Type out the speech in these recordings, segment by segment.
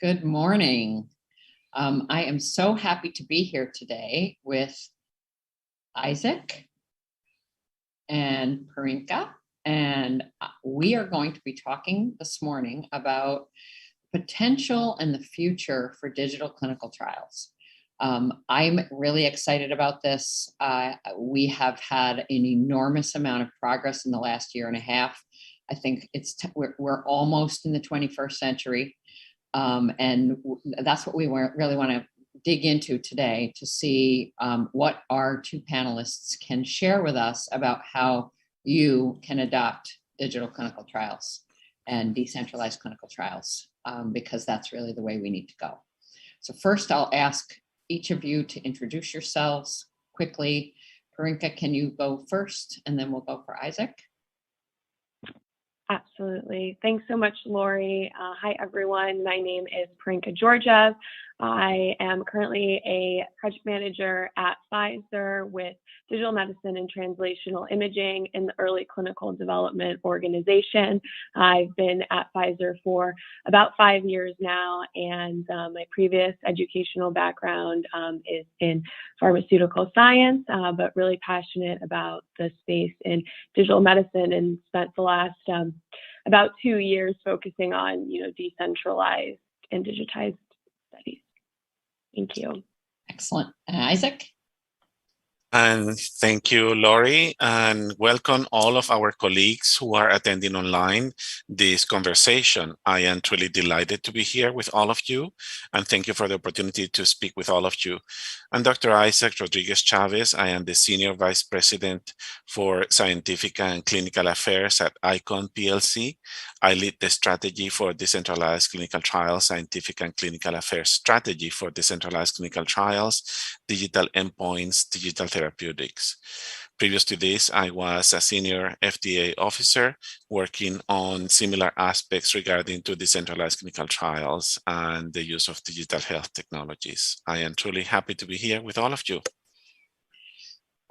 Good morning. I am so happy to be here today with Isaac and Parinka, and we are going to be talking this morning about potential and the future for digital clinical trials. I'm really excited about this. We have had an enormous amount of progress in the last year and a half. I think we're almost in the 21st century. And that's what we really want to dig into today, to see what our two panelists can share with us about how you can adopt digital clinical trials and decentralized clinical trials, because that's really the way we need to go. So first, I'll ask each of you to introduce yourselves quickly. Parinka, can you go first? And then we'll go for Isaac. Absolutely. Thanks so much, Lori. Hi, everyone. My name is Parinka Georgiev. I am currently a project manager at Pfizer with digital medicine and translational imaging in the early clinical development organization. I've been at Pfizer for about 5 years now, and my previous educational background is in pharmaceutical science, but really passionate about the space in digital medicine, and spent the last about 2 years focusing on, decentralized and digitized studies. Thank you. Excellent. Isaac? And thank you, Lori, and welcome all of our colleagues who are attending online this conversation. I am truly delighted to be here with all of you, and thank you for the opportunity to speak with all of you. I'm Dr. Isaac Rodriguez Chavez. I am the Senior Vice President for Scientific and Clinical Affairs at ICON PLC. I lead the strategy for decentralized clinical trials, scientific and clinical affairs strategy for decentralized clinical trials, digital endpoints, digital therapeutics. Previous to this, I was a senior FDA officer working on similar aspects regarding to decentralized clinical trials and the use of digital health technologies. I am truly happy to be here with all of you.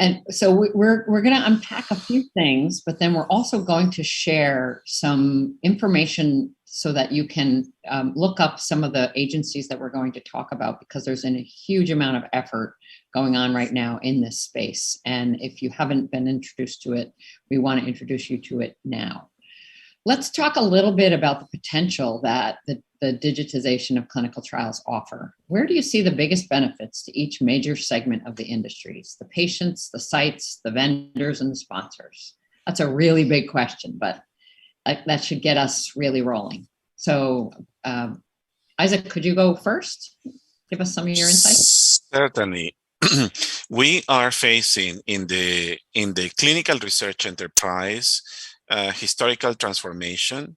And so we're going to unpack a few things, but then we're also going to share some information so that you can look up some of the agencies that we're going to talk about, because there's a huge amount of effort going on right now in this space. And if you haven't been introduced to it, we want to introduce you to it now. Let's talk a little bit about the potential that the digitization of clinical trials offer. Where do you see the biggest benefits to each major segment of the industries, the patients, the sites, the vendors, and the sponsors? That's a really big question, but that should get us really rolling. So Isaac, could you go first? Give us some of your insights. Certainly. We are facing in the clinical research enterprise historical transformation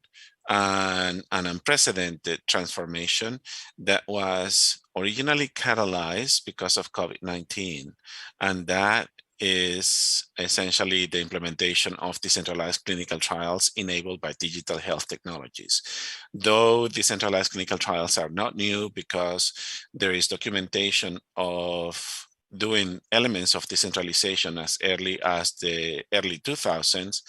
and an unprecedented transformation that was originally catalyzed because of COVID-19. And that is essentially the implementation of decentralized clinical trials enabled by digital health technologies. Though decentralized clinical trials are not new, because there is documentation of doing elements of decentralization as early as the early 2000s,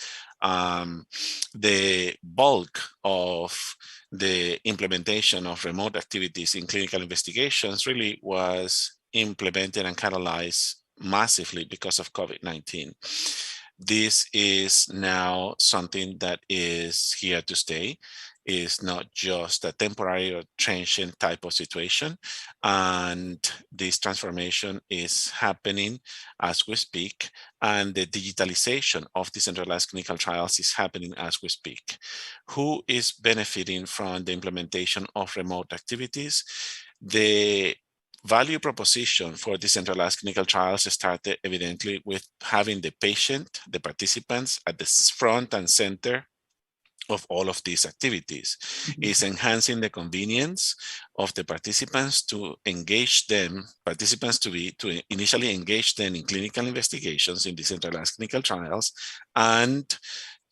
the bulk of the implementation of remote activities in clinical investigations really was implemented and catalyzed massively because of COVID-19. This is now something that is here to stay. Is not just a temporary or transient type of situation. And this transformation is happening as we speak. And the digitalization of decentralized clinical trials is happening as we speak. Who is benefiting from the implementation of remote activities? The value proposition for decentralized clinical trials started evidently with having the patient, the participants at the front and center of all of these activities. Is enhancing the convenience of the participants to engage them, to initially engage them in clinical investigations in decentralized clinical trials, and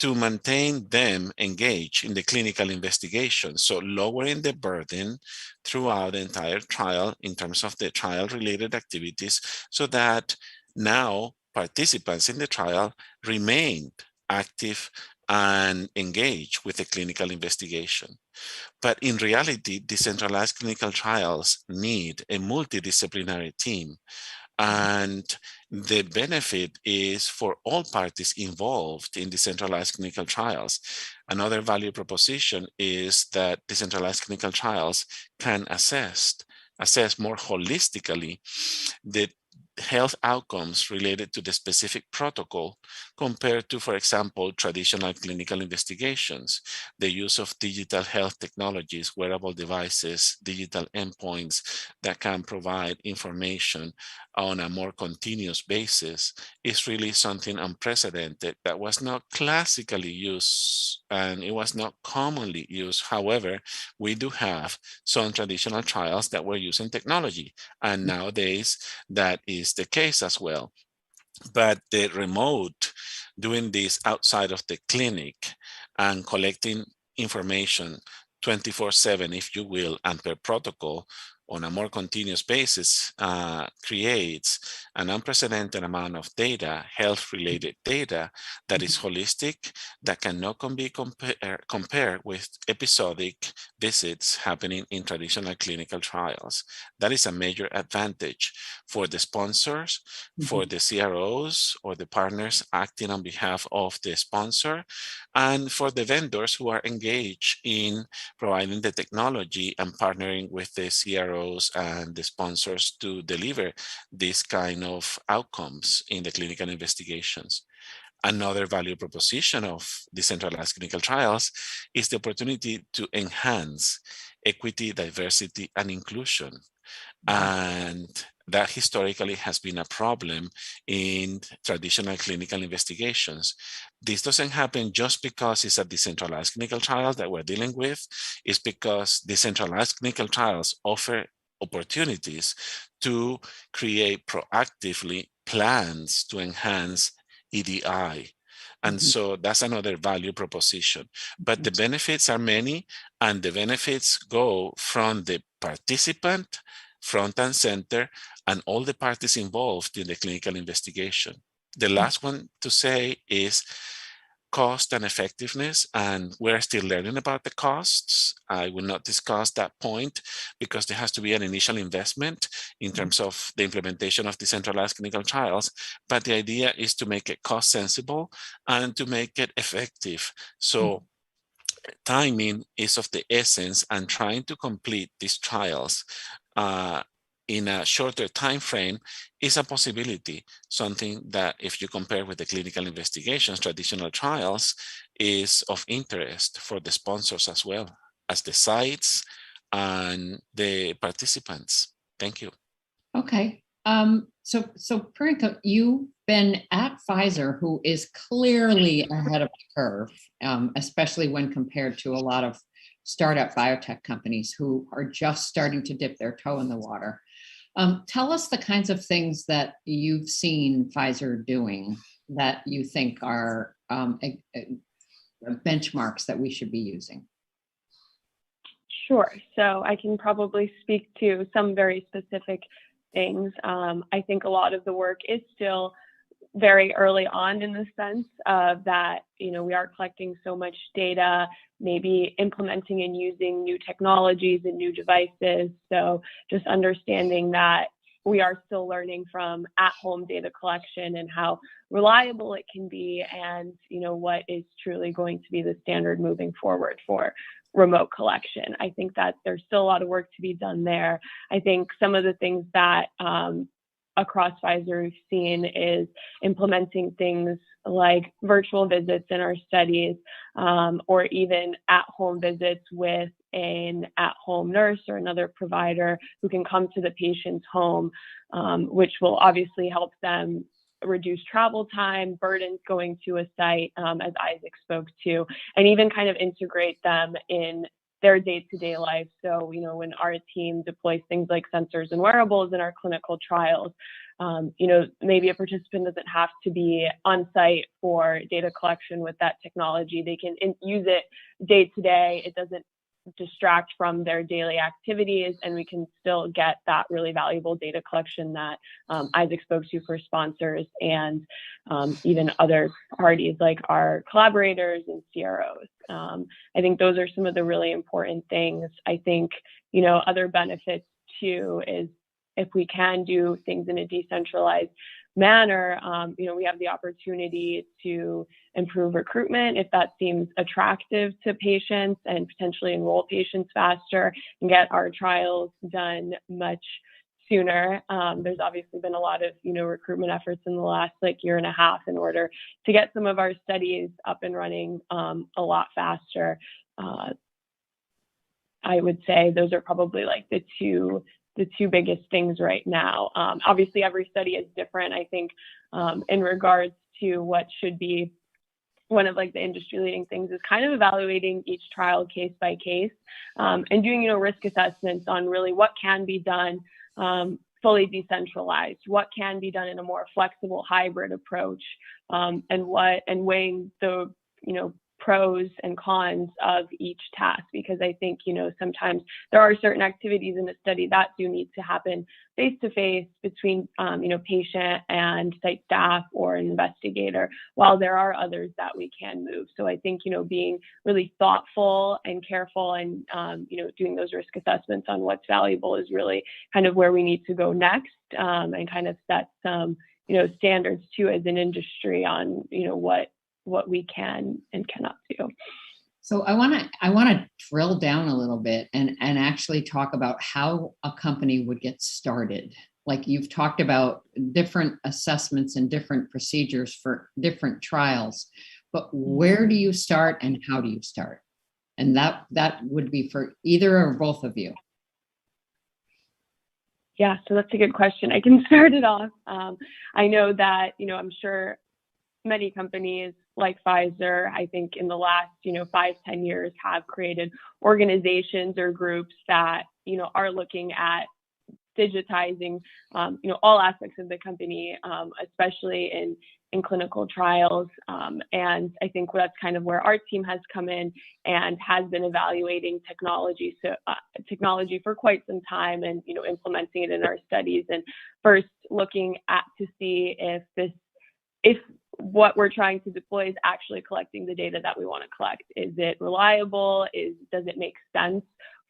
to maintain them engaged in the clinical investigation. So lowering the burden throughout the entire trial in terms of the trial-related activities, so that now participants in the trial remain active and engage with the clinical investigation. But in reality, decentralized clinical trials need a multidisciplinary team. And the benefit is for all parties involved in decentralized clinical trials. Another value proposition is that decentralized clinical trials can assess more holistically the health outcomes related to the specific protocol compared to, for example, traditional clinical investigations. The use of digital health technologies, wearable devices, digital endpoints that can provide information on a more continuous basis is really something unprecedented that was not classically used and it was not commonly used. However, we do have some traditional trials that were using technology, and nowadays that is the case as well. But the remote, doing this outside of the clinic and collecting information 24/7, if you will, and per protocol on a more continuous basis, creates an unprecedented amount of data, health-related data, that is holistic, that cannot be compared with episodic visits happening in traditional clinical trials. That is a major advantage for the sponsors, for the CROs or the partners acting on behalf of the sponsor, and for the vendors who are engaged in providing the technology and partnering with the CROs and the sponsors to deliver this kind of outcomes in the clinical investigations. Another value proposition of decentralized clinical trials is the opportunity to enhance equity, diversity, and inclusion. And that historically has been a problem in traditional clinical investigations. This doesn't happen just because it's a decentralized clinical trial that we're dealing with. It's because decentralized clinical trials offer opportunities to create proactively plans to enhance EDI. And so that's another value proposition. But the benefits are many, and the benefits go from the participant, front and center, and all the parties involved in the clinical investigation. The last one to say is cost and effectiveness, and we're still learning about the costs. I will not discuss that point because there has to be an initial investment in terms of the implementation of decentralized clinical trials, but the idea is to make it cost sensible and to make it effective. So timing is of the essence, and trying to complete these trials in a shorter time frame is a possibility, something that if you compare with the clinical investigations, traditional trials, is of interest for the sponsors as well as the sites and the participants. Thank you. Okay. So Priyanka, you've been at Pfizer, who is clearly ahead of the curve, especially when compared to a lot of startup biotech companies who are just starting to dip their toe in the water. Tell us the kinds of things that you've seen Pfizer doing that you think are benchmarks that we should be using. Sure. So I can probably speak to some very specific things. I think a lot of the work is still very early on in the sense of that, we are collecting so much data, maybe implementing and using new technologies and new devices. So just understanding that we are still learning from at-home data collection and how reliable it can be, and what is truly going to be the standard moving forward for remote collection. I think that there's still a lot of work to be done there. I think some of the things that across Pfizer we've seen is implementing things like virtual visits in our studies, or even at-home visits with an at-home nurse or another provider who can come to the patient's home, which will obviously help them reduce travel time, burdens going to a site, as Isaac spoke to, and even kind of integrate them in their day-to-day life. So, when our team deploys things like sensors and wearables in our clinical trials, maybe a participant doesn't have to be on site for data collection with that technology. They can use it day to day. It doesn't distract from their daily activities, and we can still get that really valuable data collection that Isaac spoke to for sponsors and even other parties like our collaborators and CROs. I think those are some of the really important things. I think, other benefits too is if we can do things in a decentralized manner, we have the opportunity to improve recruitment if that seems attractive to patients, and potentially enroll patients faster and get our trials done much sooner. There's obviously been a lot of, recruitment efforts in the last year and a half in order to get some of our studies up and running a lot faster. I would say those are probably the two biggest things right now. Obviously, every study is different. I think in regards to what should be one of the industry leading things is kind of evaluating each trial case by case and doing, risk assessments on really what can be done fully decentralized, what can be done in a more flexible hybrid approach, and weighing the, pros and cons of each task, because I think, sometimes there are certain activities in the study that do need to happen face to face between, patient and site staff or an investigator, while there are others that we can move. So I think, being really thoughtful and careful and, doing those risk assessments on what's valuable is really kind of where we need to go next, and kind of set some, standards too as an industry on, what we can and cannot do. So I want to drill down a little bit and actually talk about how a company would get started. Like you've talked about different assessments and different procedures for different trials, but where do you start and how do you start? And that would be for either or both of you. Yeah, so that's a good question. I can start it off. I know that, I'm sure many companies like Pfizer, I think in the last, 5-10 years have created organizations or groups that, are looking at digitizing, all aspects of the company, especially in clinical trials. And I think that's kind of where our team has come in and has been evaluating technology for quite some time and, implementing it in our studies, and first looking at to see if what we're trying to deploy is actually collecting the data that we want to collect. Is it reliable? Does it make sense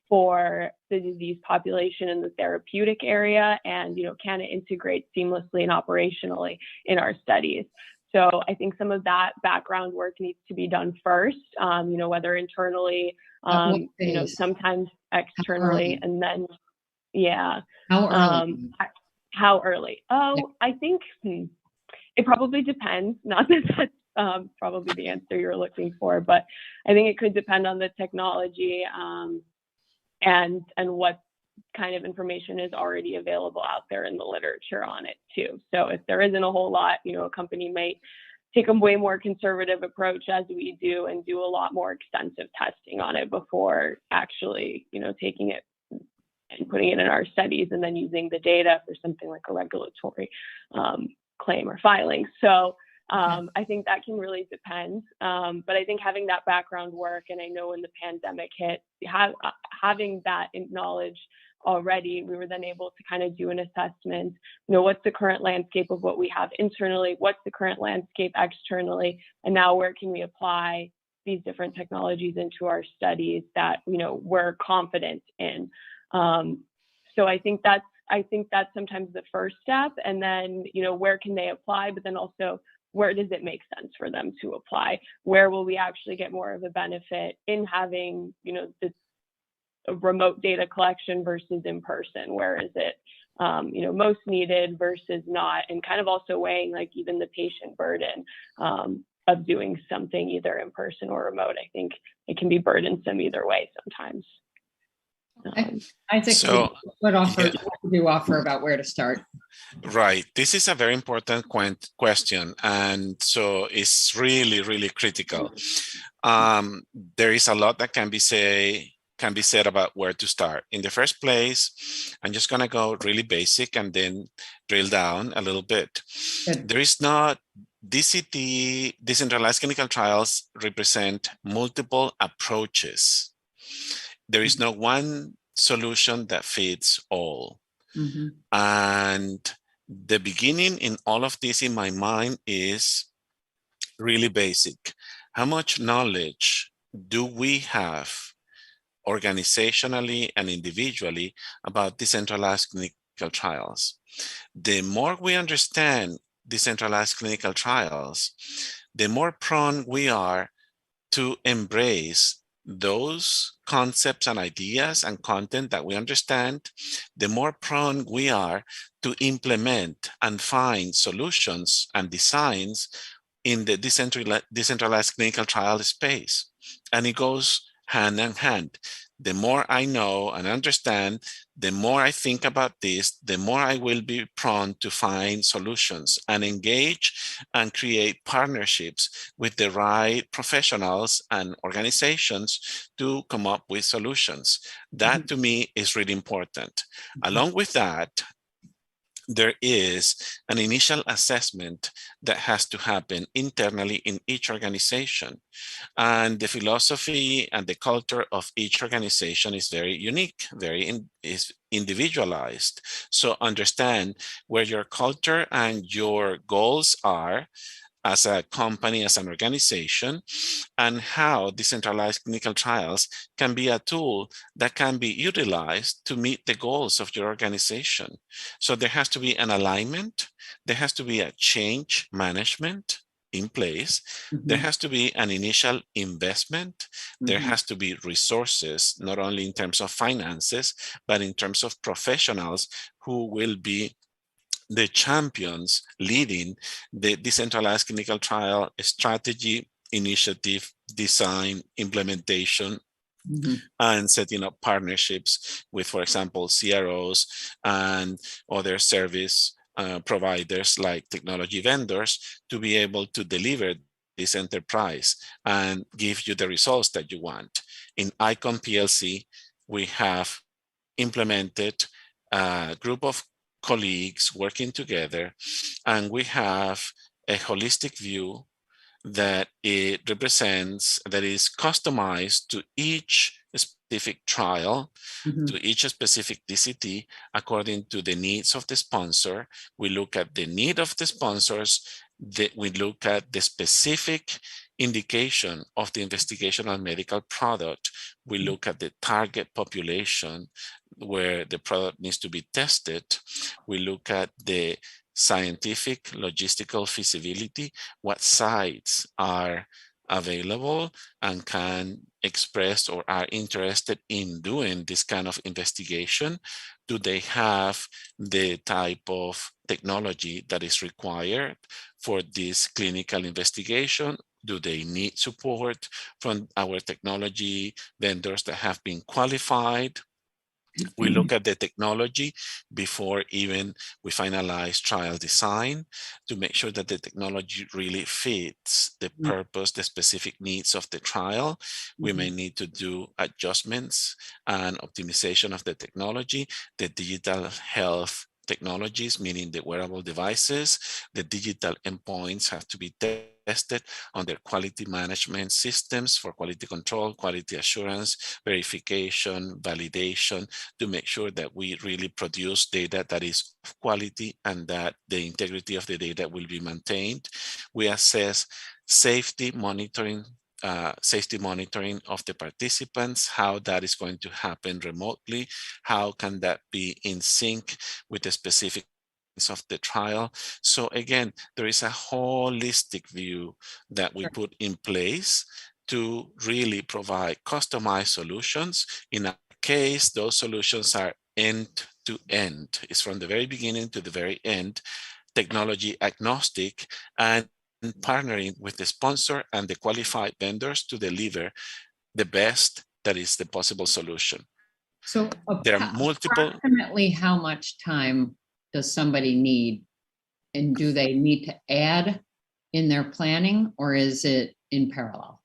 for the disease population in the therapeutic area? And, can it integrate seamlessly and operationally in our studies? So I think some of that background work needs to be done first, whether internally, sometimes externally, and then, yeah. How early? How early? Oh, I think it probably depends. Not that that's probably the answer you're looking for, but I think it could depend on the technology and what kind of information is already available out there in the literature on it too. So if there isn't a whole lot, a company might take a way more conservative approach as we do and do a lot more extensive testing on it before actually, taking it and putting it in our studies and then using the data for something like a regulatory claim or filing. So I think that can really depend. But I think having that background work, and I know when the pandemic hit, having that knowledge already, we were then able to kind of do an assessment, what's the current landscape of what we have internally, what's the current landscape externally, and now where can we apply these different technologies into our studies that, we're confident in. So I think that's sometimes the first step. And then, where can they apply? But then also, where does it make sense for them to apply? Where will we actually get more of a benefit in having, this remote data collection versus in person? Where is it, most needed versus not? And kind of also weighing even the patient burden of doing something either in person or remote. I think it can be burdensome either way sometimes. I think what do you offer about where to start? Right. This is a very important question. And so it's really, really critical. There is a lot that can be said about where to start. In the first place, I'm just going to go really basic and then drill down a little bit. Good. There is not DCT, decentralized clinical trials represent multiple approaches. there is no one solution that fits all. Mhm. And the beginning in all of this in my mind is really basic. How much knowledge do we have organizationally and individually about decentralized clinical trials? The more we understand decentralized clinical trials, the more prone we are to embrace those concepts and ideas and content that we understand, the more prone we are to implement and find solutions and designs in the decentralized clinical trial space. And it goes hand in hand. The more I know and understand, the more I think about this, the more I will be prone to find solutions and engage and create partnerships with the right professionals and organizations to come up with solutions. That to me is really important. Along with that, there is an initial assessment that has to happen internally in each organization. And the philosophy and the culture of each organization is very unique, is individualized. So understand where your culture and your goals are as a company, as an organization, and how decentralized clinical trials can be a tool that can be utilized to meet the goals of your organization. So there has to be an alignment, there has to be a change management in place, there has to be an initial investment, there has to be resources, not only in terms of finances, but in terms of professionals who will be the champions leading the decentralized clinical trial strategy, initiative, design, implementation, and setting up partnerships with, for example, CROs and other service providers like technology vendors to be able to deliver this enterprise and give you the results that you want. In ICON PLC, we have implemented a group of colleagues working together, and we have a holistic view that it represents, that is customized to each specific trial, to each specific DCT according to the needs of the sponsor. We look at the need of the sponsors, we look at the specific indication of the investigational medical product. We look at the target population where the product needs to be tested. We look at the scientific logistical feasibility, what sites are available and can express or are interested in doing this kind of investigation. Do they have the type of technology that is required for this clinical investigation? Do they need support from our technology vendors that have been qualified? We look at the technology before even we finalize trial design to make sure that the technology really fits the purpose, the specific needs of the trial. We may need to do adjustments and optimization of the technology, the digital health technologies, meaning the wearable devices, the digital endpoints have to be tested on their quality management systems for quality control, quality assurance, verification, validation, to make sure that we really produce data that is of quality and that the integrity of the data will be maintained. We assess safety monitoring of the participants, how that is going to happen remotely, how can that be in sync with the specific of the trial. So again, there is a holistic view that we put in place to really provide customized solutions. In our case, those solutions are end to end. It's from the very beginning to the very end, technology agnostic, and partnering with the sponsor and the qualified vendors to deliver the best that is the possible solution. So there are multiple. Approximately how much time does somebody need? And do they need to add in their planning, or is it in parallel?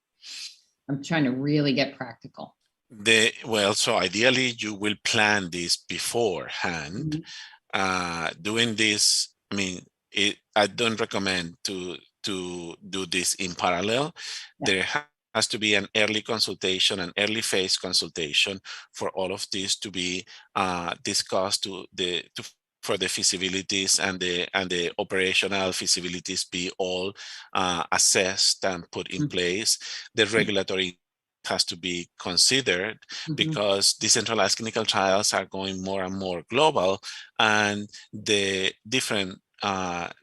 I'm trying to really get practical. So ideally you will plan this beforehand. Doing this, I mean, I don't recommend to do this in parallel. There has to be an early consultation, an early phase consultation for all of this to be discussed for the feasibilities and the operational feasibilities be all assessed and put in place. The regulatory has to be considered because decentralized clinical trials are going more and more global, and the different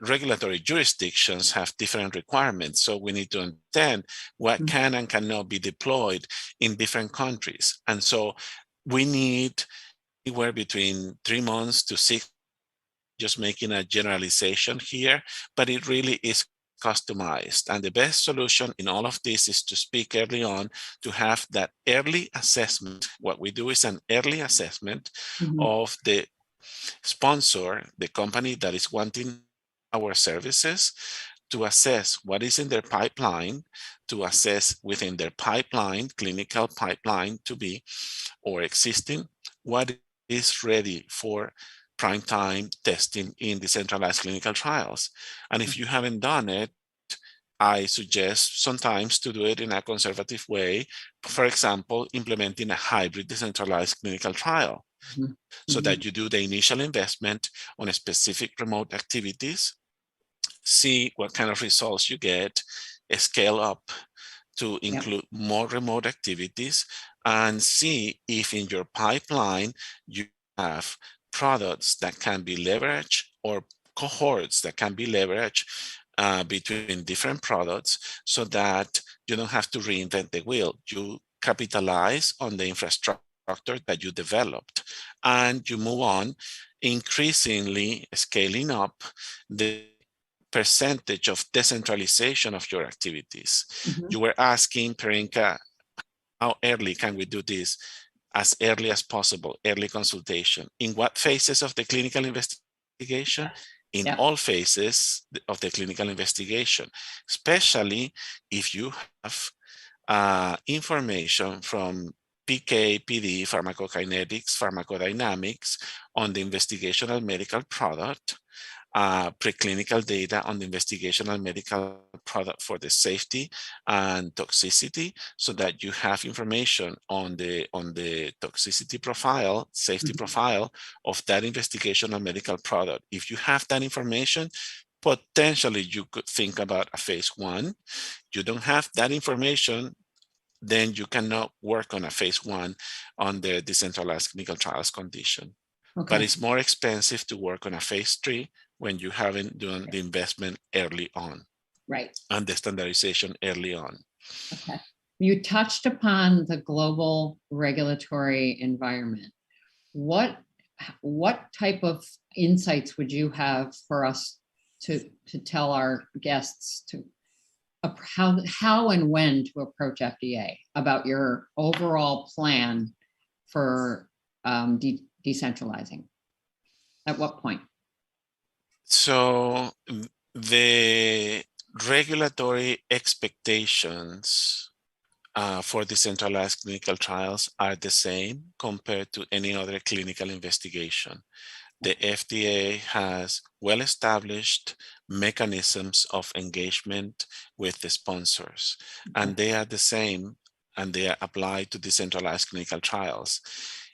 regulatory jurisdictions have different requirements. So we need to understand what can and cannot be deployed in different countries. And so we need anywhere between 3 months to 6, just making a generalization here, but it really is customized. And the best solution in all of this is to speak early on, to have that early assessment. What we do is an early assessment of the sponsor, the company that is wanting our services, to assess what is in their pipeline, to assess within their pipeline, clinical pipeline to be, or existing, what is ready for prime time testing in decentralized clinical trials. And if you haven't done it, I suggest sometimes to do it in a conservative way. For example, implementing a hybrid decentralized clinical trial, so that you do the initial investment on a specific remote activities, see what kind of results you get, scale up to include more remote activities, and see if in your pipeline you have products that can be leveraged or cohorts that can be leveraged between different products, so that you don't have to reinvent the wheel. You capitalize on the infrastructure that you developed, and you move on, increasingly scaling up the percentage of decentralization of your activities. You were asking, Perinka, how early can we do this? As early as possible, early consultation. In what phases of the clinical investigation? In all phases of the clinical investigation, especially if you have information from PK, PD, pharmacokinetics, pharmacodynamics on the investigational medical product, preclinical data on the investigational medical product for the safety and toxicity, so that you have information on the toxicity profile, safety profile of that investigational medical product. If you have that information, potentially you could think about a phase 1. You don't have that information, then you cannot work on a phase 1 on the decentralized clinical trials condition. But it's more expensive to work on a phase 3 when you haven't done the investment early on. And the standardization early on. You touched upon the global regulatory environment. What type of insights would you have for us to tell our guests to how and when to approach FDA about your overall plan for decentralizing? At what point? So the regulatory expectations for decentralized clinical trials are the same compared to any other clinical investigation. The FDA has well-established mechanisms of engagement with the sponsors, and they are the same, and they are applied to decentralized clinical trials.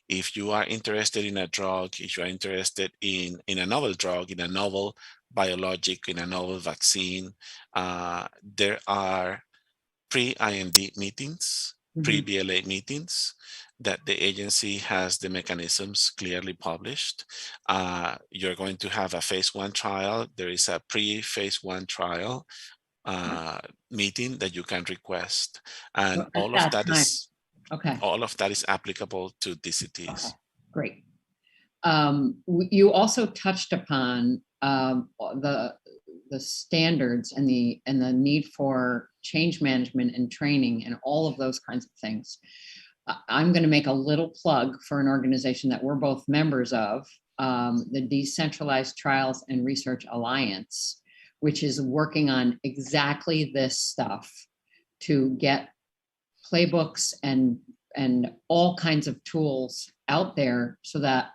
If you are interested in a drug, if you are interested in a novel drug, in a novel biologic, in a novel vaccine, there are pre-IND meetings, pre-BLA meetings that the agency has the mechanisms clearly published. You're going to have a phase 1 trial. There is a pre-phase 1 trial meeting that you can request. And all of that is all of that is applicable to DCTs. Great. You also touched upon the standards and the need for change management and training and all of those kinds of things. I'm going to make a little plug for an organization that we're both members of, the Decentralized Trials and Research Alliance, which is working on exactly this stuff to get playbooks and all kinds of tools out there so that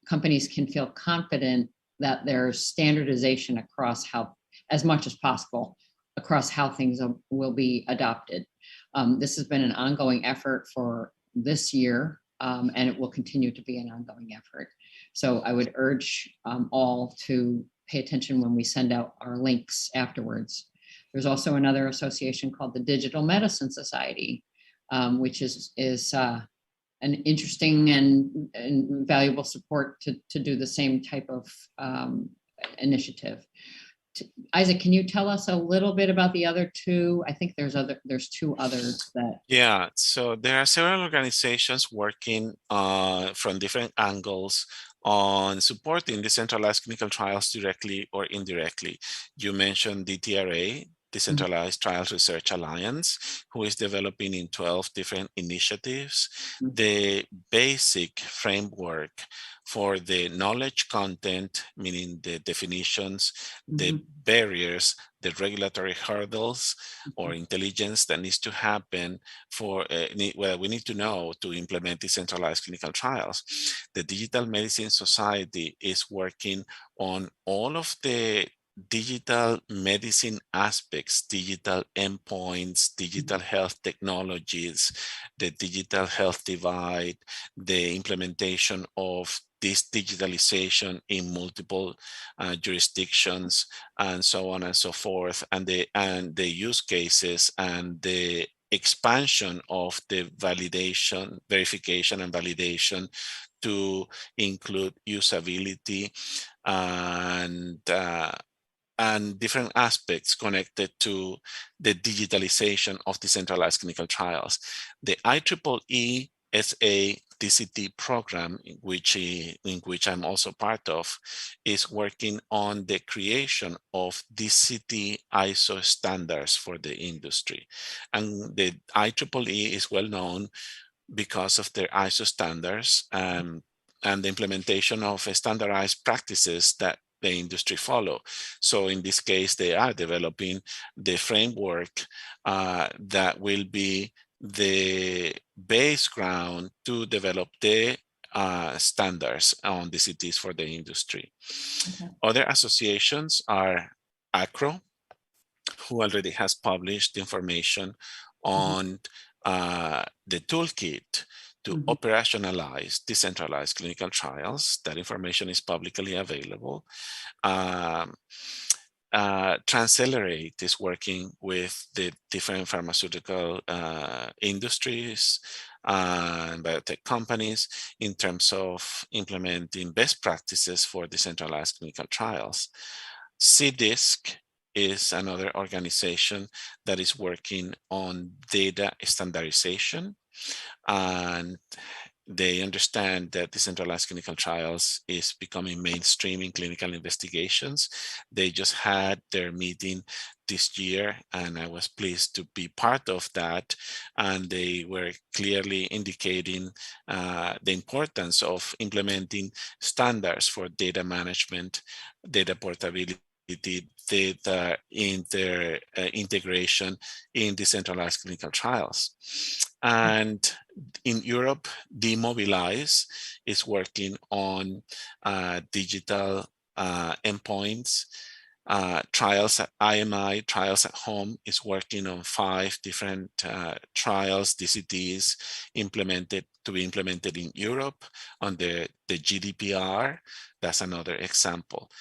companies can feel confident that there's standardization across how, as much as possible, across how things will be adopted. This has been an ongoing effort for this year, and it will continue to be an ongoing effort. So I would urge all to pay attention when we send out our links afterwards. There's also another association called the Digital Medicine Society, which is an interesting and valuable support to do the same type of initiative. Isaac, can you tell us a little bit about the other two? I think there's two others that. Yeah, so there are several organizations working from different angles on supporting decentralized clinical trials directly or indirectly. You mentioned DTRA, Decentralized Trials Research Alliance, who is developing in 12 different initiatives the basic framework for the knowledge content, meaning the definitions, the barriers, the regulatory hurdles or intelligence that needs to happen for well, we need to know to implement decentralized clinical trials. The Digital Medicine Society is working on all of the digital medicine aspects, digital endpoints, digital health technologies, the digital health divide, the implementation of this digitalization in multiple jurisdictions, and so on and so forth, and the use cases and the expansion of the verification and validation to include usability and different aspects connected to the digitalization of decentralized clinical trials. The IEEE SA DCT program, in which I'm also part of, is working on the creation of DCT ISO standards for the industry. And the IEEE is well known because of their ISO standards and the implementation of standardized practices that the industry follow. So in this case, they are developing the framework that will be the base ground to develop the standards on DCTs for the industry. Okay. Other associations are ACRO, who already has published information on the toolkit to operationalize decentralized clinical trials. That information is publicly available. Transcelerate is working with the different pharmaceutical industries and biotech companies in terms of implementing best practices for decentralized clinical trials. CDISC is another organization that is working on data standardization, and they understand that decentralized clinical trials is becoming mainstream in clinical investigations. They just had their meeting this year, and I was pleased to be part of that. And they were clearly indicating the importance of implementing standards for data management, data portability, data integration in decentralized clinical trials. And in Europe, Demobilize is working on digital endpoints. Trials at IMI, Trials at Home is working on 5 different trials, DCTs to be implemented in Europe under the GDPR. That's another example.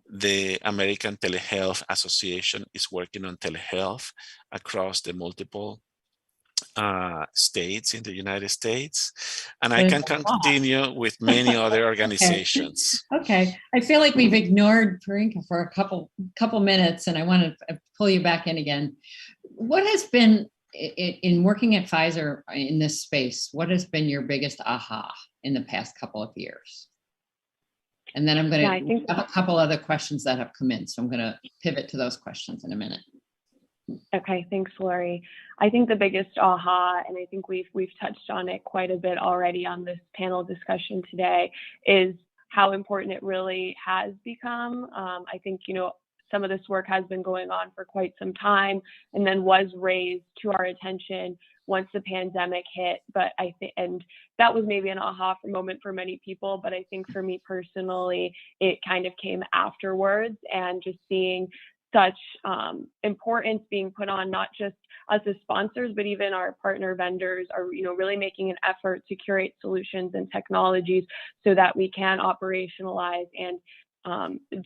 The American Telehealth Association is working on telehealth across the multiple states in the United States. And I can continue with many other organizations. Okay. I feel like we've ignored Parinka for a couple minutes, and I want to pull you back in again. What has been, in working at Pfizer in this space, what has been your biggest aha in the past couple of years? And then I'm going to have a couple other questions that have come in. So I'm going to pivot to those questions in a minute. Okay, thanks, Lori. I think the biggest aha, and I think we've touched on it quite a bit already on this panel discussion today, is how important it really has become. I think, some of this work has been going on for quite some time and then was raised to our attention once the pandemic hit. But I think, and that was maybe an aha moment for many people, but I think for me personally, it kind of came afterwards, and just seeing such importance being put on not just us as sponsors, but even our partner vendors are, really making an effort to curate solutions and technologies so that we can operationalize and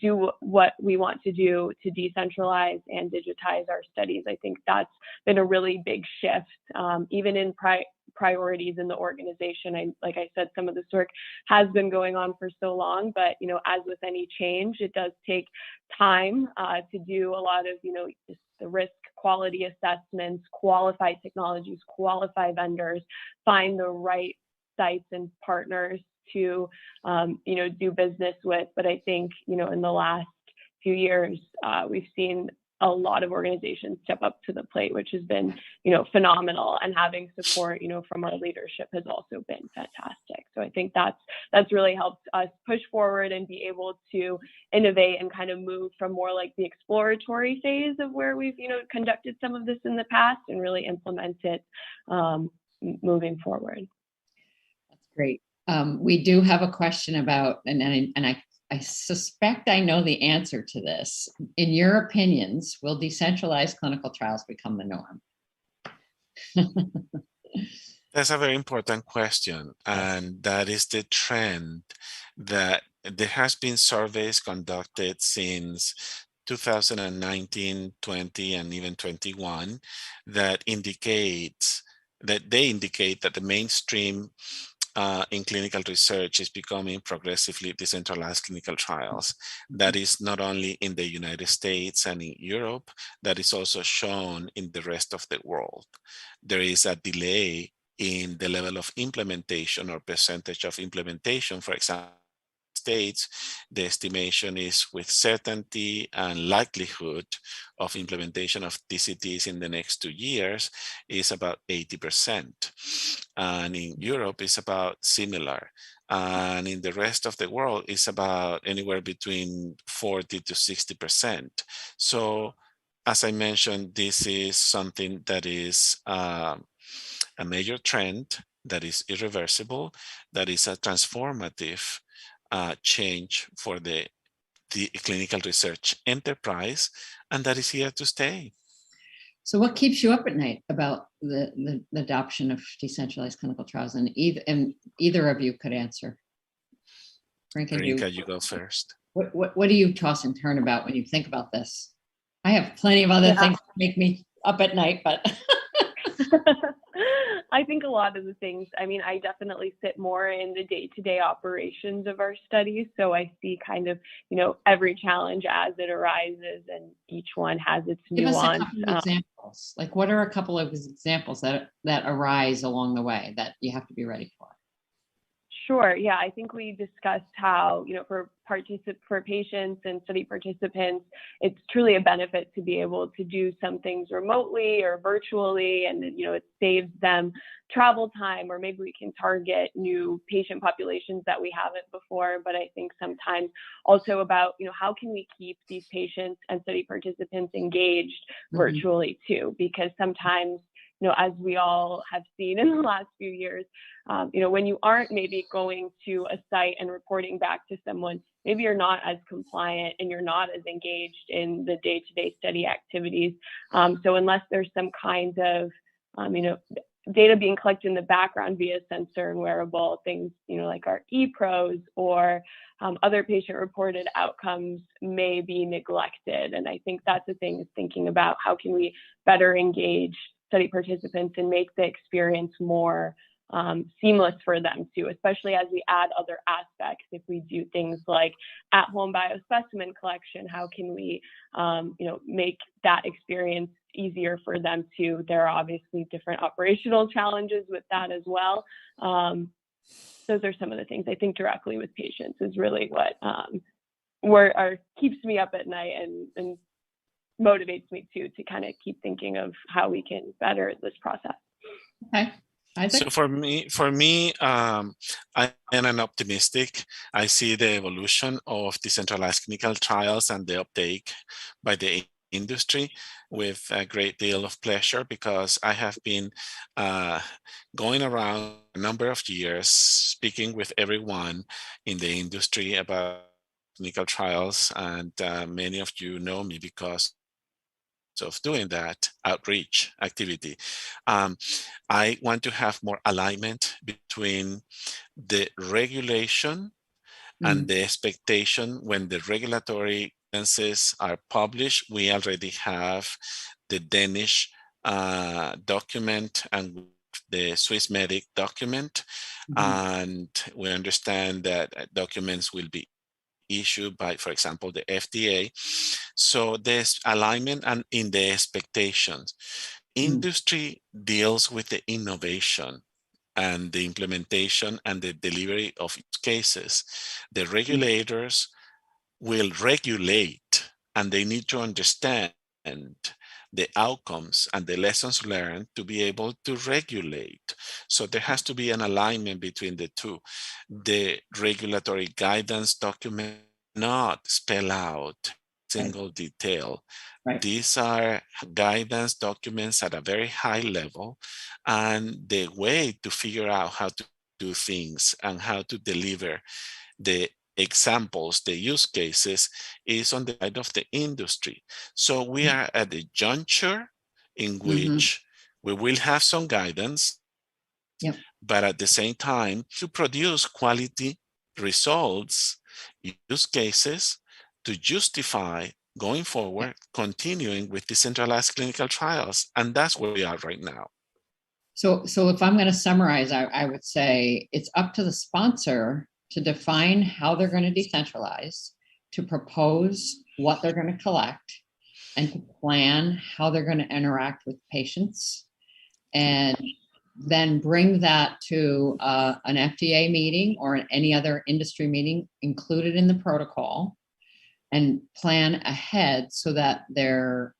do what we want to do to decentralize and digitize our studies. I think that's been a really big shift, even in priorities in the organization. Like I said, some of this work has been going on for so long, but as with any change, it does take time to do a lot of just the risk quality assessments, qualify technologies, qualify vendors, find the right sites and partners to do business with. But I think in the last few years we've seen a lot of organizations step up to the plate, which has been phenomenal, and having support from our leadership has also been fantastic. So I think that's really helped us push forward and be able to innovate and kind of move from more like the exploratory phase of where we've conducted some of this in the past and really implement it moving forward. That's great. We do have a question about, and I suspect I know the answer to this. In your opinions, will decentralized clinical trials become the norm? That's a very important question, and that is the trend that there has been surveys conducted since 2019, 20, and even 21 that indicate that the mainstream in clinical research is becoming progressively decentralized clinical trials. That is not only in the United States and in Europe, that is also shown in the rest of the world. There is a delay in the level of implementation or percentage of implementation. For example, States, the estimation is with certainty and likelihood of implementation of DCTs in the next 2 years is about 80%. And in Europe, it's about similar. And in the rest of the world, it's about anywhere between 40 to 60%. So as I mentioned, this is something that is a major trend, that is irreversible, that is a transformative change for the clinical research enterprise, and that is here to stay. So what keeps you up at night about the adoption of decentralized clinical trials? And either of you could answer. Rinka, you go first. What do you toss and turn about when you think about this? I have plenty of other things that make me up at night, but I think a lot of the things, I definitely sit more in the day-to-day operations of our studies. So I see kind of, every challenge as it arises, and each one has its nuance. Give us a couple of examples. Like, what are a couple of examples that arise along the way that you have to be ready for? Sure. Yeah, I think we discussed how, for patients and study participants, it's truly a benefit to be able to do some things remotely or virtually, and it saves them travel time, or maybe we can target new patient populations that we haven't before. But I think sometimes also about, how can we keep these patients and study participants engaged virtually too? Because sometimes, as we all have seen in the last few years, when you aren't maybe going to a site and reporting back to someone, maybe you're not as compliant and you're not as engaged in the day-to-day study activities. So unless there's some kind of, data being collected in the background via sensor and wearable things, like our ePros or other patient-reported outcomes may be neglected. And I think that's the thing, is thinking about how can we better engage study participants and make the experience more seamless for them too, especially as we add other aspects. If we do things like at-home biospecimen collection, how can we, make that experience easier for them too? There are obviously different operational challenges with that as well. Those are some of the things I think directly with patients is really what keeps me up at night and motivates me to kind of keep thinking of how we can better this process. Okay. So for me, I am an optimistic. I see the evolution of decentralized clinical trials and the uptake by the industry with a great deal of pleasure, because I have been going around a number of years speaking with everyone in the industry about clinical trials, and many of you know me because of doing that outreach activity. I want to have more alignment between the regulation and the expectation. When the regulatory guidances are published, we already have the Danish document and the Swiss Medic document, and we understand that documents will be issued by, for example, the FDA. So there's alignment and in the expectations. Industry deals with the innovation and the implementation and the delivery of use cases. The regulators will regulate, and they need to understand the outcomes and the lessons learned to be able to regulate. So there has to be an alignment between the two. The regulatory guidance document not spell out single detail. Right. These are guidance documents at a very high level, and the way to figure out how to do things and how to deliver the examples, the use cases, is on the side of the industry. So we are at the juncture in which we will have some guidance, but at the same time to produce quality results, use cases to justify going forward, continuing with decentralized clinical trials. And that's where we are right now. So if I'm going to summarize, I would say it's up to the sponsor to define how they're going to decentralize, to propose what they're going to collect, and to plan how they're going to interact with patients, and then bring that to an FDA meeting or any other industry meeting, included in the protocol, and plan ahead so that they're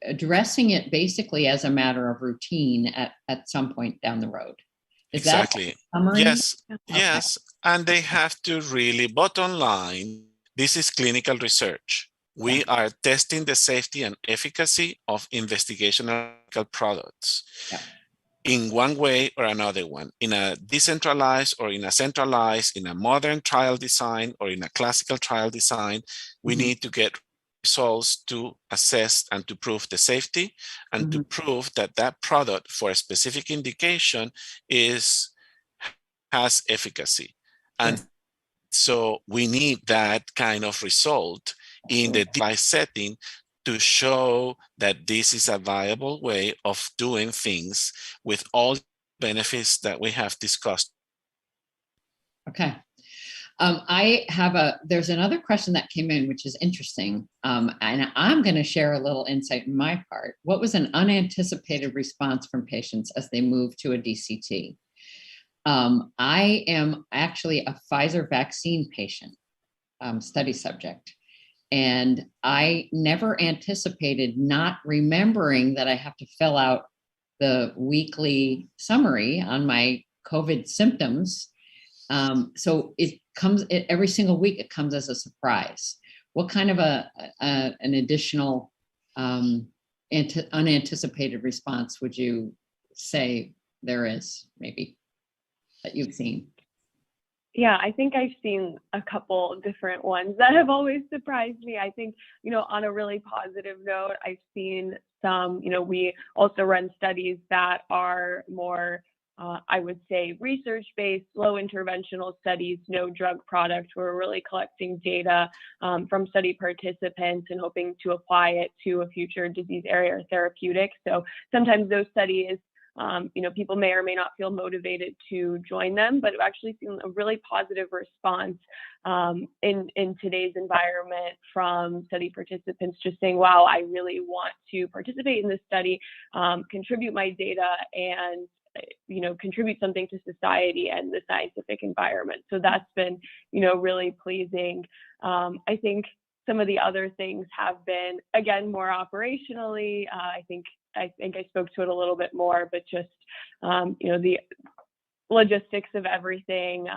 addressing it basically as a matter of routine at some point down the road. Is exactly. That summary? Yes, Okay. yes. And they have to really, bottom line, this is clinical research. We are testing the safety and efficacy of investigational products in one way or another one, in a decentralized or in a centralized, in a modern trial design or in a classical trial design. We need to get results to assess and to prove the safety and to prove that that product for a specific indication has efficacy. And so we need that kind of result in the device setting to show that this is a viable way of doing things with all benefits that we have discussed. Okay. There's another question that came in, which is interesting. And I'm going to share a little insight in my part. What was an unanticipated response from patients as they move to a DCT? I am actually a Pfizer vaccine patient, study subject. And I never anticipated not remembering that I have to fill out the weekly summary on my COVID symptoms. So it comes every single week. It comes as a surprise. What kind of an additional unanticipated response would you say there is, maybe, that you've seen? Yeah, I think I've seen a couple different ones that have always surprised me. I think, on a really positive note, I've seen some, we also run studies that are more, I would say, research-based, low interventional studies, no drug product. We're really collecting data from study participants and hoping to apply it to a future disease area or therapeutic. So sometimes those studies, people may or may not feel motivated to join them, but I've actually seen a really positive response in today's environment from study participants just saying, wow, I really want to participate in this study, contribute my data, and contribute something to society and the scientific environment. So that's been, really pleasing. I think some of the other things have been, again, more operationally. I think I spoke to it a little bit more, but just, the logistics of everything.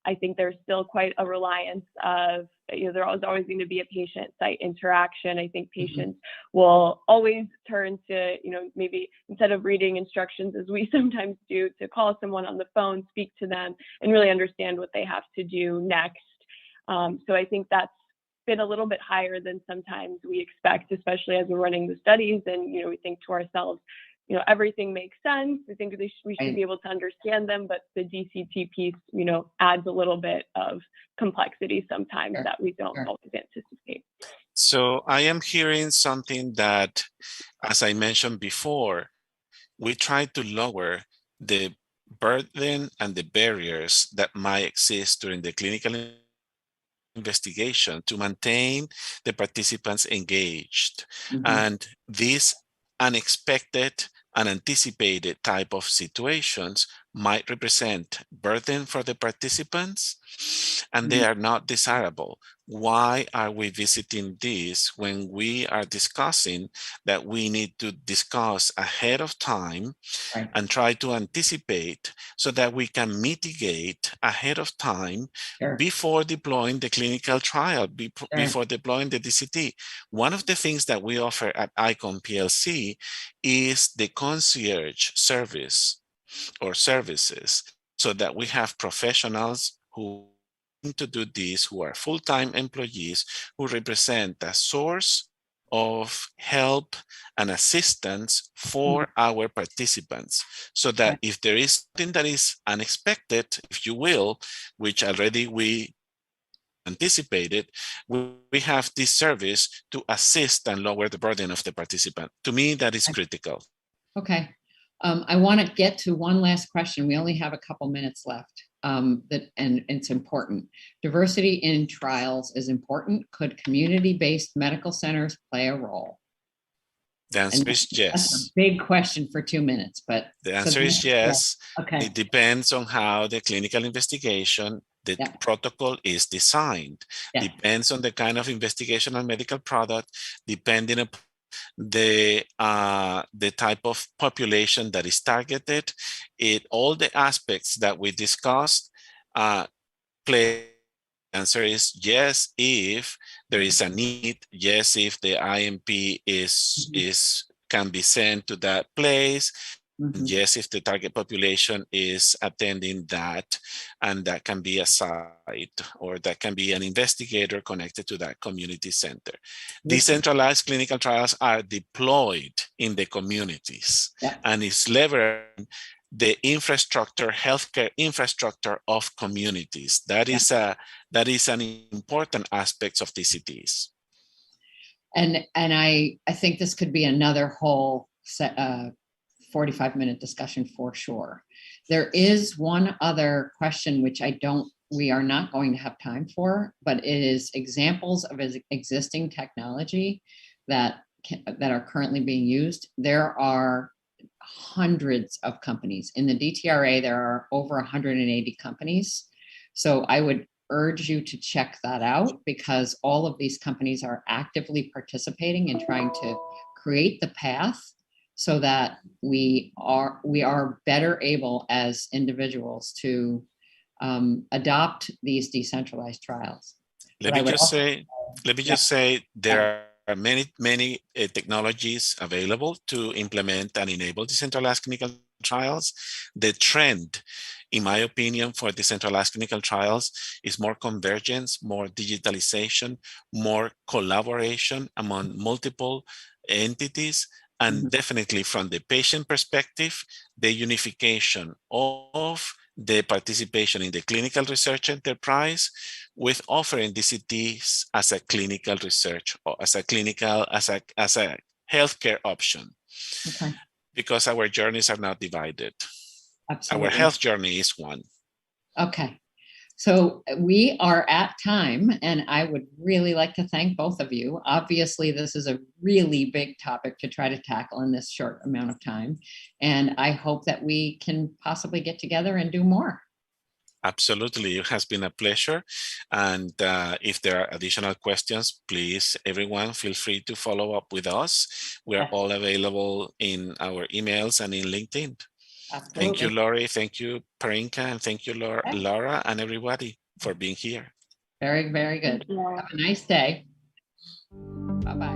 I think there's still quite a reliance of, there's always going to be a patient-site interaction. I think patients will always turn to, maybe instead of reading instructions as we sometimes do, to call someone on the phone, speak to them, and really understand what they have to do next. So I think that's been a little bit higher than sometimes we expect, especially as we're running the studies and, we think to ourselves, everything makes sense. We think we should be able to understand them, but the DCT piece, adds a little bit of complexity sometimes that we don't always anticipate. So I am hearing something that, as I mentioned before, we try to lower the burden and the barriers that might exist during the clinical investigation to maintain the participants engaged. And these unexpected, unanticipated type of situations might represent burden for the participants, and they are not desirable. Why are we visiting this when we are discussing that we need to discuss ahead of time and try to anticipate so that we can mitigate ahead of time before deploying the clinical trial, before deploying the DCT? One of the things that we offer at ICON PLC is the concierge service or services, so that we have professionals who to do this, who are full-time employees, who represent a source of help and assistance for our participants, so that if there is something that is unexpected, if you will, which already we anticipated, we have this service to assist and lower the burden of the participant. To me, that is critical. Okay. I want to get to one last question. We only have a couple minutes left. And it's important. Diversity in trials is important. Could community-based medical centers play a role? The answer is yes. That's a big question for 2 minutes, but the answer is yes. Okay. It depends on how the clinical investigation, the protocol is designed. Depends on the kind of investigation and medical product, depending upon the type of population that is targeted. All the aspects that we discussed play. The answer is yes if there is a need. Yes, if the IMP can be sent to that place. Yes, if the target population is attending that, and that can be a site, or that can be an investigator connected to that community center. Decentralized clinical trials are deployed in the communities, and it's leveraging the infrastructure, healthcare infrastructure of communities. That is an important aspect of DCTs. And I think this could be another whole 45-minute discussion for sure. There is one other question which we are not going to have time for, but it is examples of existing technology that are currently being used. There are hundreds of companies. In the DTRA, there are over 180 companies. So I would urge you to check that out, because all of these companies are actively participating in trying to create the path so that we are better able as individuals to adopt these decentralized trials. Let me just say there are many technologies available to implement and enable decentralized clinical trials. The trend, in my opinion, for decentralized clinical trials is more convergence, more digitalization, more collaboration among multiple entities, and definitely from the patient perspective, the unification of the participation in the clinical research enterprise with offering DCTs as a clinical research or as a healthcare option. Okay. Because our journeys are not divided. Absolutely. Our health journey is one. Okay. So we are at time, and I would really like to thank both of you. Obviously, this is a really big topic to try to tackle in this short amount of time, and I hope that we can possibly get together and do more. Absolutely. It has been a pleasure. And if there are additional questions, please, everyone, feel free to follow up with us. We are all available in our emails and in LinkedIn. Absolutely. Thank you, Lori. Thank you, Parinka. And thank you, Laura, and everybody for being here. Very, very good. Have a nice day. Bye-bye.